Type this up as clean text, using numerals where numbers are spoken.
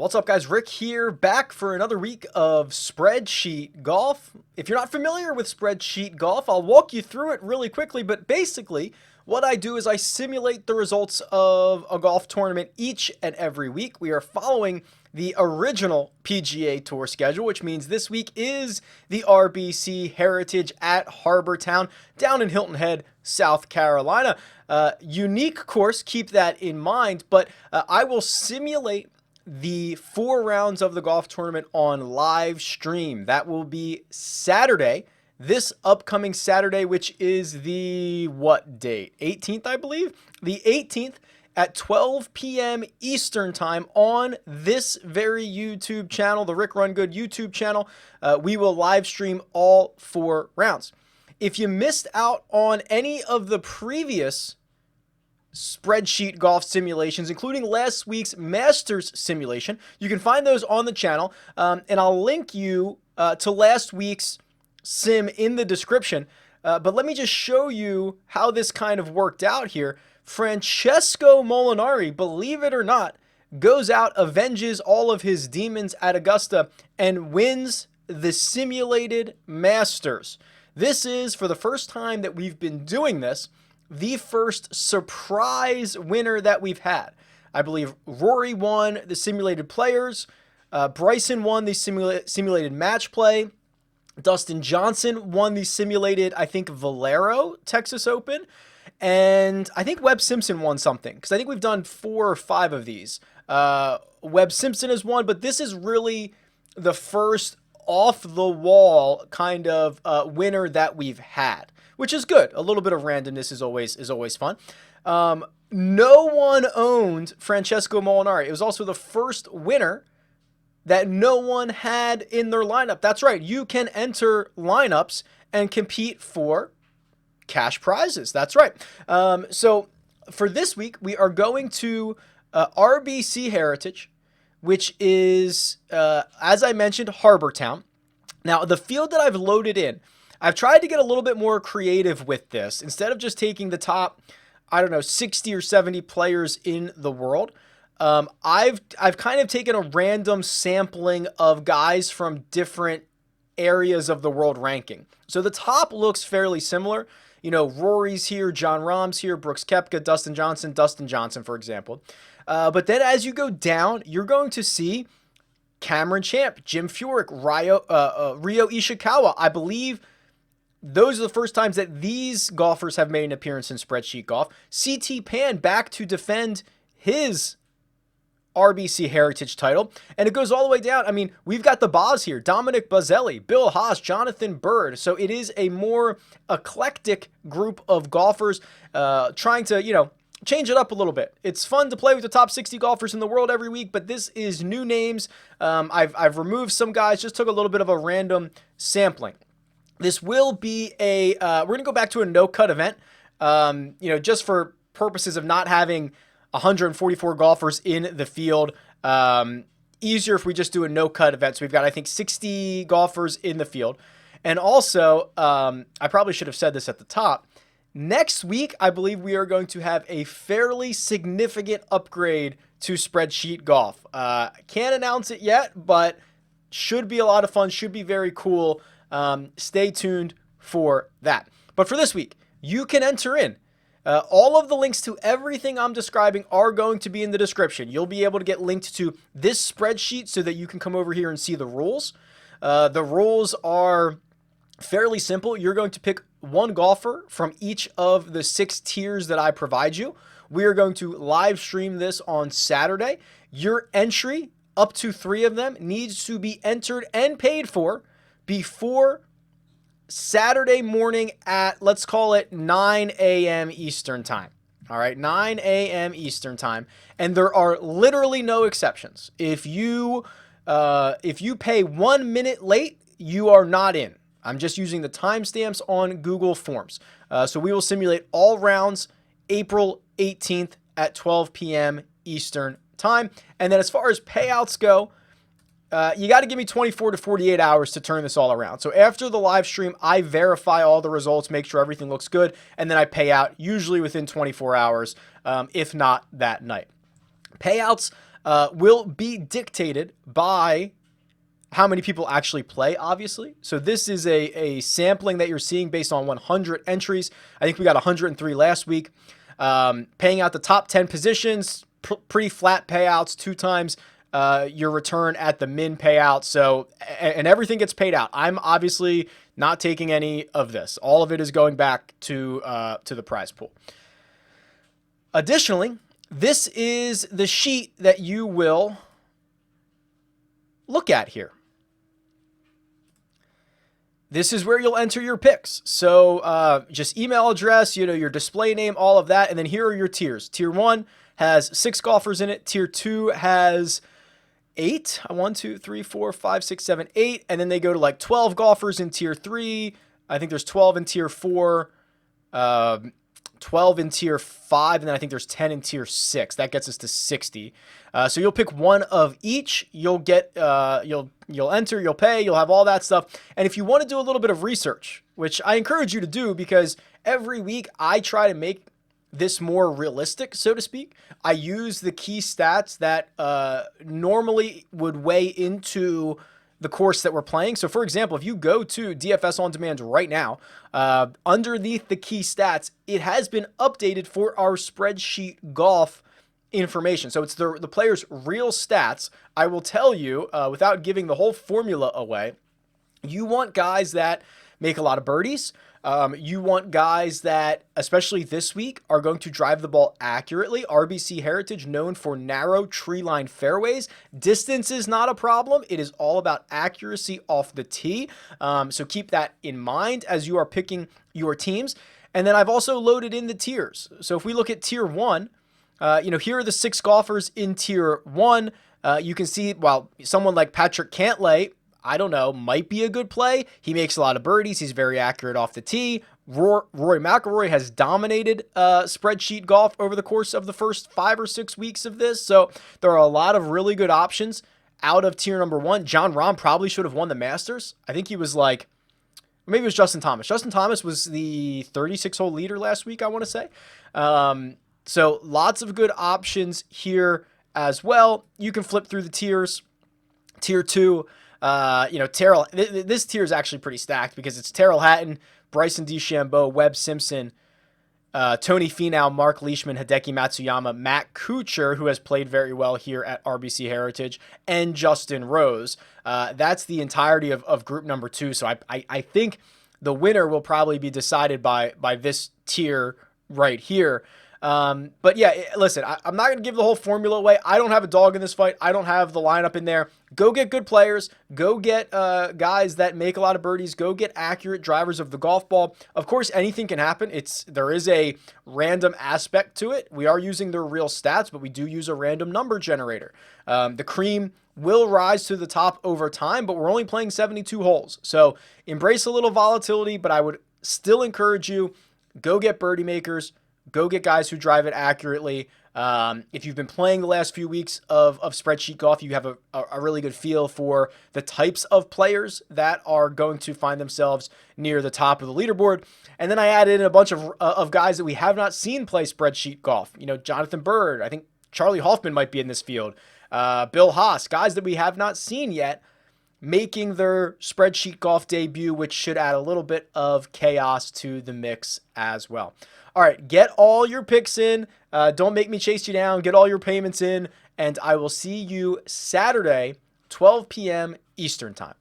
What's up, guys? Rick here, back for another week of Spreadsheet Golf. If you're not familiar with Spreadsheet Golf, I'll walk you through it really quickly, but basically what I do is I simulate the results of a golf tournament each and every week. We are following the original PGA Tour schedule, which means this week is the RBC Heritage at Harbor Town down in Hilton Head, South Carolina. Unique course, keep that in mind, but I will simulate the 4 rounds of the golf tournament on live stream. That will be Saturday, this upcoming Saturday, which is the what date? 18th, I believe. The 18th at 12 p.m. Eastern time on this very YouTube channel, the RickRunGood YouTube channel. We will live stream all 4 rounds. If you missed out on any of the previous Spreadsheet Golf simulations, including last week's Masters simulation, you can find those on the channel, and I'll link you to last week's sim in the description. But let me just show you how this kind of worked out here. Francesco Molinari, believe it or not, goes out, avenges all of his demons at Augusta, and wins the simulated Masters. This is, for the first time that we've been doing this, the first surprise winner that we've had. I believe Rory won the simulated players. Bryson won the simulated match play. Dustin Johnson won the simulated, I think, Valero Texas Open. And I think Webb Simpson won something, because I think we've done 4 or 5 of these. Webb Simpson has won, but this is really the first off-the-wall kind of winner that we've had, which is good. A little bit of randomness is always fun. No one owned Francesco Molinari. It was also the first winner that no one had in their lineup. That's right. You can enter lineups and compete for cash prizes. That's right. So for this week, we are going to RBC Heritage, which is, as I mentioned, Harbor Town. Now, the field that I've loaded in, I've tried to get a little bit more creative with this. Instead of just taking the top, 60 or 70 players in the world, I've kind of taken a random sampling of guys from different areas of the world ranking. So the top looks fairly similar. You know, Rory's here, Jon Rahm's here, Brooks Koepka, Dustin Johnson, for example. But then as you go down, you're going to see Cameron Champ, Jim Furyk, Ryo Ishikawa. I believe those are the first times that these golfers have made an appearance in Spreadsheet Golf. CT Pan back to defend his RBC Heritage title. And it goes all the way down. I mean, we've got the Boz here. Dominic Bazzelli, Bill Haas, Jonathan Bird. So it is a more eclectic group of golfers trying to, change it up a little bit. It's fun to play with the top 60 golfers in the world every week, but this is new names. I've removed some guys, just took a little bit of a random sampling. This will be we're going to go back to a no-cut event, just for purposes of not having 144 golfers in the field. Easier if we just do a no-cut event. So we've got, I think, 60 golfers in the field. And also, I probably should have said this at the top, next week, I believe we are going to have a fairly significant upgrade to Spreadsheet Golf. Can't announce it yet, but should be a lot of fun, should be very cool. Stay tuned for that. But for this week, you can enter in. All of the links to everything I'm describing are going to be in the description. You'll be able to get linked to this spreadsheet so that you can come over here and see the rules. The rules are fairly simple. You're going to pick one golfer from each of the 6 tiers that I provide you. We are going to live stream this on Saturday. Your entry, up to 3 of them, needs to be entered and paid for before Saturday morning at, let's call it 9 a.m. Eastern time. All right, 9 a.m. Eastern time. And there are literally no exceptions. If you pay 1 minute late, you are not in. I'm just using the timestamps on Google Forms. So we will simulate all rounds April 18th at 12 p.m. Eastern time. And then as far as payouts go, you got to give me 24 to 48 hours to turn this all around. So after the live stream, I verify all the results, make sure everything looks good, and then I pay out usually within 24 hours, if not that night. Payouts, will be dictated by how many people actually play, obviously. So this is a sampling that you're seeing based on 100 entries. I think we got 103 last week. Paying out the top 10 positions, pretty flat payouts, 2 times your return at the min payout. So, and everything gets paid out. I'm obviously not taking any of this. All of it is going back to the prize pool. Additionally, this is the sheet that you will look at here. This is where you'll enter your picks. So just email address, your display name, all of that. And then here are your tiers. Tier 1 has 6 golfers in it. Tier 2 has 8. 1, 2, 3, 4, 5, 6, 7, 8. And then they go to like 12 golfers in tier 3. I think there's 12 in tier 4. 12 in tier 5, and then I think there's 10 in tier 6. That gets us to 60. So you'll pick one of each. You'll get you'll enter, you'll pay, you'll have all that stuff. And if you want to do a little bit of research, which I encourage you to do, because every week I try to make this more realistic, so to speak. I use the key stats that normally would weigh into the course that we're playing. So for example, if you go to DFS on demand right now, underneath the key stats, it has been updated for our Spreadsheet Golf information. So it's the player's real stats. I will tell you, without giving the whole formula away, you want guys that make a lot of birdies. You want guys that, especially this week, are going to drive the ball accurately. RBC Heritage, known for narrow tree-lined fairways. Distance is not a problem. It is all about accuracy off the tee. So keep that in mind as you are picking your teams. And then I've also loaded in the tiers. So if we look at tier 1, here are the 6 golfers in tier 1. You can see, well, someone like Patrick Cantlay, I don't know, might be a good play. He makes a lot of birdies. He's very accurate off the tee. Rory McIlroy has dominated Spreadsheet Golf over the course of the first 5 or 6 weeks of this. So there are a lot of really good options out of tier number 1. Jon Rahm probably should have won the Masters. I think he was like, maybe it was Justin Thomas. Justin Thomas was the 36-hole leader last week, I want to say. So lots of good options here as well. You can flip through the tiers. Tier 2, Terrell, this tier is actually pretty stacked because it's Terrell Hatton, Bryson DeChambeau, Webb Simpson, Tony Finau, Mark Leishman, Hideki Matsuyama, Matt Kuchar, who has played very well here at RBC Heritage, and Justin Rose. That's the entirety of group number 2. So I think the winner will probably be decided by this tier right here. But yeah, listen, I'm not going to give the whole formula away. I don't have a dog in this fight. I don't have the lineup in there. Go get good players. Go get guys that make a lot of birdies. Go get accurate drivers of the golf ball. Of course, anything can happen. There is a random aspect to it. We are using their real stats, but we do use a random number generator. The cream will rise to the top over time, but we're only playing 72 holes. So embrace a little volatility, but I would still encourage you, go get birdie makers. Go get guys who drive it accurately. If you've been playing the last few weeks of Spreadsheet Golf, you have a really good feel for the types of players that are going to find themselves near the top of the leaderboard. And then I added in a bunch of guys that we have not seen play Spreadsheet Golf. Jonathan Bird. I think Charlie Hoffman might be in this field. Bill Haas. Guys that we have not seen yet making their Spreadsheet Golf debut, which should add a little bit of chaos to the mix as well. All right, get all your picks in. Don't make me chase you down. Get all your payments in, and I will see you Saturday, 12 p.m. Eastern Time.